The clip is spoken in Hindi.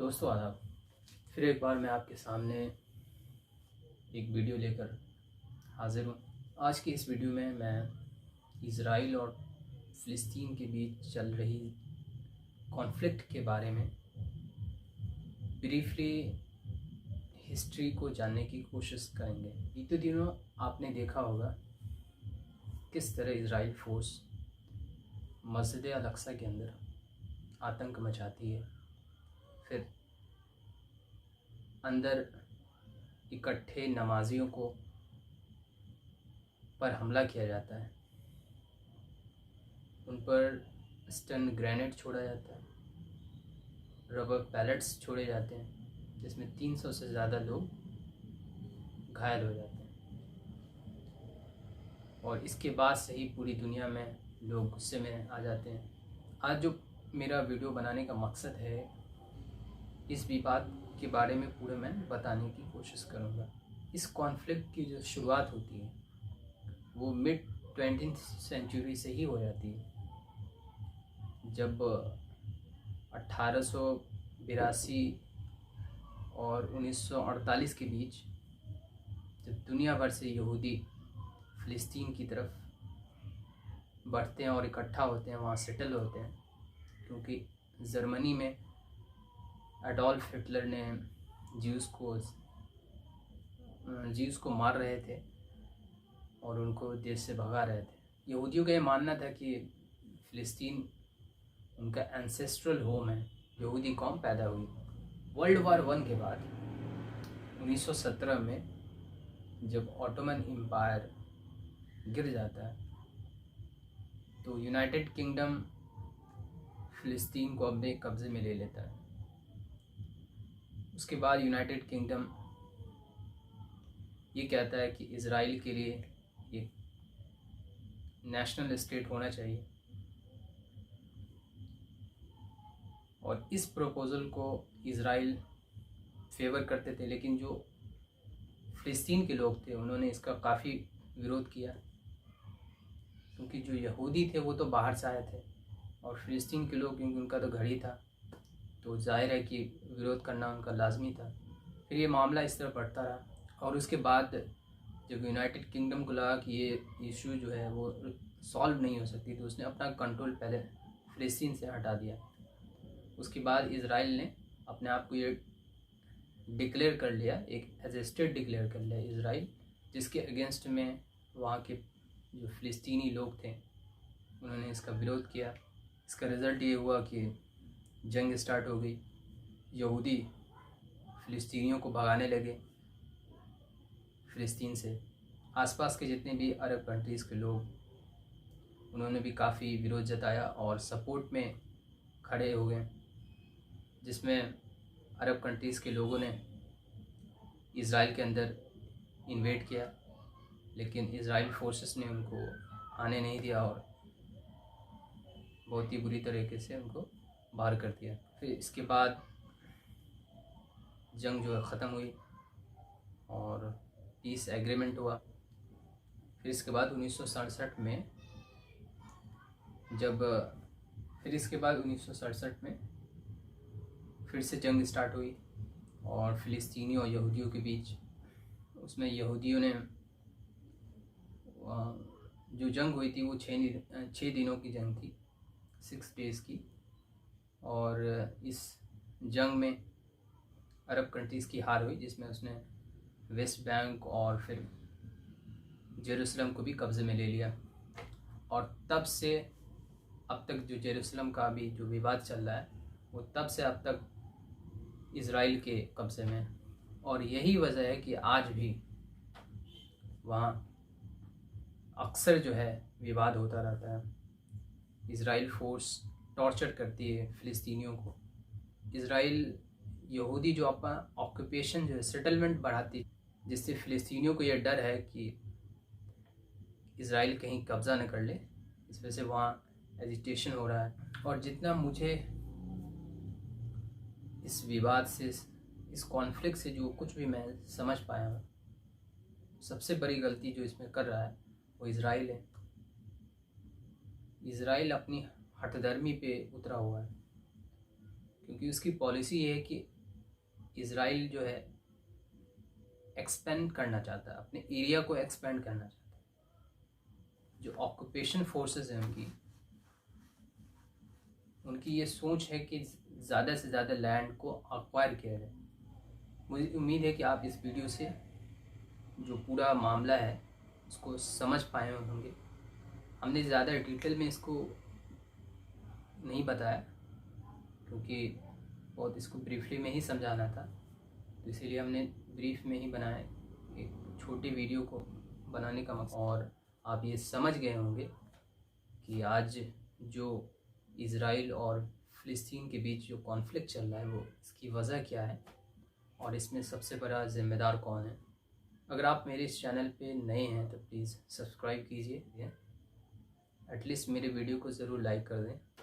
दोस्तों आदाब। फिर एक बार मैं आपके सामने एक वीडियो लेकर हाज़िर हूँ। आज की इस वीडियो में मैं इज़राइल और फ़िलिस्तीन के बीच चल रही कॉन्फ्लिक्ट के बारे में ब्रीफली हिस्ट्री को जानने की कोशिश करेंगे। बीते दिनों आपने देखा होगा किस तरह इज़राइल फ़ोर्स मस्जिद अल-अक्सा के अंदर आतंक मचाती है, फिर अंदर इकट्ठे नमाजियों को पर हमला किया जाता है, उन पर स्टन ग्रेनेड छोड़ा जाता है, रबर पैलेट्स छोड़े जाते हैं जिसमें 300 से ज़्यादा लोग घायल हो जाते हैं। और इसके बाद से ही पूरी दुनिया में लोग गुस्से में आ जाते हैं। आज जो मेरा वीडियो बनाने का मकसद है, इस विवाद के बारे में पूरे मैं बताने की कोशिश करूँगा। इस कॉन्फ्लिक्ट की जो शुरुआत होती है वो मिड 20th सेंचुरी से ही हो जाती है, जब 1882 और 1948 के बीच जब दुनिया भर से यहूदी फ़िलिस्तीन की तरफ बढ़ते हैं और इकट्ठा होते हैं, वहाँ सेटल होते हैं, क्योंकि जर्मनी में एडोल्फ हिटलर ने ज्यूज़ को मार रहे थे और उनको देश से भगा रहे थे। यहूदियों का ये मानना था कि फ़िलिस्तीन उनका एंसेस्ट्रल होम है, यहूदी कौम पैदा हुई। वर्ल्ड वार 1 के बाद 1917 में जब ऑटोमन एम्पायर गिर जाता है तो यूनाइटेड किंगडम फ़िलिस्तीन को अपने कब्ज़े में ले लेता है। उसके बाद यूनाइटेड किंगडम ये कहता है कि इज़राइल के लिए एक नेशनल स्टेट होना चाहिए, और इस प्रपोज़ल को इज़राइल फेवर करते थे, लेकिन जो फ़िलिस्तीन के लोग थे उन्होंने इसका काफ़ी विरोध किया, क्योंकि जो यहूदी थे वो तो बाहर से आए थे और फ़िलिस्तीन के लोग, क्योंकि उनका तो घर ही था, तो जाहिर है कि विरोध करना उनका लाजमी था। फिर ये मामला इस तरह बढ़ता रहा और उसके बाद जब यूनाइटेड किंगडम को लगा कि ये इशू जो है वो सॉल्व नहीं हो सकती, तो उसने अपना कंट्रोल पहले फ़िलिस्तीन से हटा दिया। उसके बाद इज़राइल ने अपने आप को ये डिक्लेयर कर लिया, एक एज ए स्टेट डिक्लेयर कर लिया इज़राइल, जिसके अगेंस्ट में वहाँ के जो फ़िलिस्तीनी लोग थे उन्होंने इसका विरोध किया। इसका रिज़ल्ट ये हुआ कि जंग स्टार्ट हो गई, यहूदी फ़िलिस्तीनियों को भगाने लगे फ़िलिस्तीन से। आसपास के जितने भी अरब कंट्रीज़ के लोग उन्होंने भी काफ़ी विरोध जताया और सपोर्ट में खड़े हो गए, जिसमें अरब कंट्रीज़ के लोगों ने इज़राइल के अंदर इन्वेड किया, लेकिन इज़राइल फोर्सेस ने उनको आने नहीं दिया और बहुत ही बुरी तरीके से उनको बाहर कर दिया। फिर इसके बाद जंग जो है ख़त्म हुई और पीस एग्रीमेंट हुआ। फिर इसके बाद 1967 में फिर से जंग स्टार्ट हुई और फ़िलिस्तीनी और यहूदियों के बीच। उसमें यहूदियों ने जो जंग हुई थी वो 6 दिनों की जंग थी, 6 डेज़ की, और इस जंग में अरब कंट्रीज़ की हार हुई, जिसमें उसने वेस्ट बैंक और फिर जेरूसलम को भी कब्ज़े में ले लिया। और तब से अब तक जो जेरूसलम का भी जो विवाद चल रहा है वो तब से अब तक इज़राइल के कब्ज़े में है। और यही वजह है कि आज भी वहाँ अक्सर जो है विवाद होता रहता है। इज़राइल फोर्स टॉर्चर करती है फ़िलिस्तीनियों को। इज़राइल यहूदी जो अपना ऑक्यूपेशन जो है, सेटलमेंट बढ़ाती, जिससे फ़िलिस्तीनियों को यह डर है कि इज़राइल कहीं कब्ज़ा न कर ले। इस वजह से वहाँ एजिटेशन हो रहा है। और जितना मुझे इस विवाद से, इस कॉन्फ्लिक्ट से जो कुछ भी मैं समझ पाया हूँ, सबसे बड़ी गलती जो इसमें कर रहा है वो इज़राइल है। इज़राइल अपनी हठधर्मी पे उतरा हुआ है, क्योंकि उसकी पॉलिसी ये है कि इज़राइल जो है एक्सपेंड करना चाहता है, अपने एरिया को एक्सपेंड करना चाहता है। जो ऑक्यूपेशन फोर्सेस हैं उनकी ये सोच है कि ज़्यादा से ज़्यादा लैंड को अक्वायर किया जाए। मुझे उम्मीद है कि आप इस वीडियो से जो पूरा मामला है उसको समझ पाए होंगे। हमने ज़्यादा डिटेल में इसको नहीं बताया क्योंकि बहुत इसको ब्रीफली में ही समझाना था, तो इसीलिए हमने ब्रीफ में ही बनाया, एक छोटी वीडियो को बनाने का मकसद। और आप ये समझ गए होंगे कि आज जो इज़राइल और फ़िलिस्तीन के बीच जो कॉन्फ्लिक्ट चल रहा है वो इसकी वजह क्या है और इसमें सबसे बड़ा ज़िम्मेदार कौन है। अगर आप मेरे इस चैनल पे नए हैं तो प्लीज़ सब्सक्राइब कीजिए, एटलीस्ट मेरे वीडियो को ज़रूर लाइक कर दें।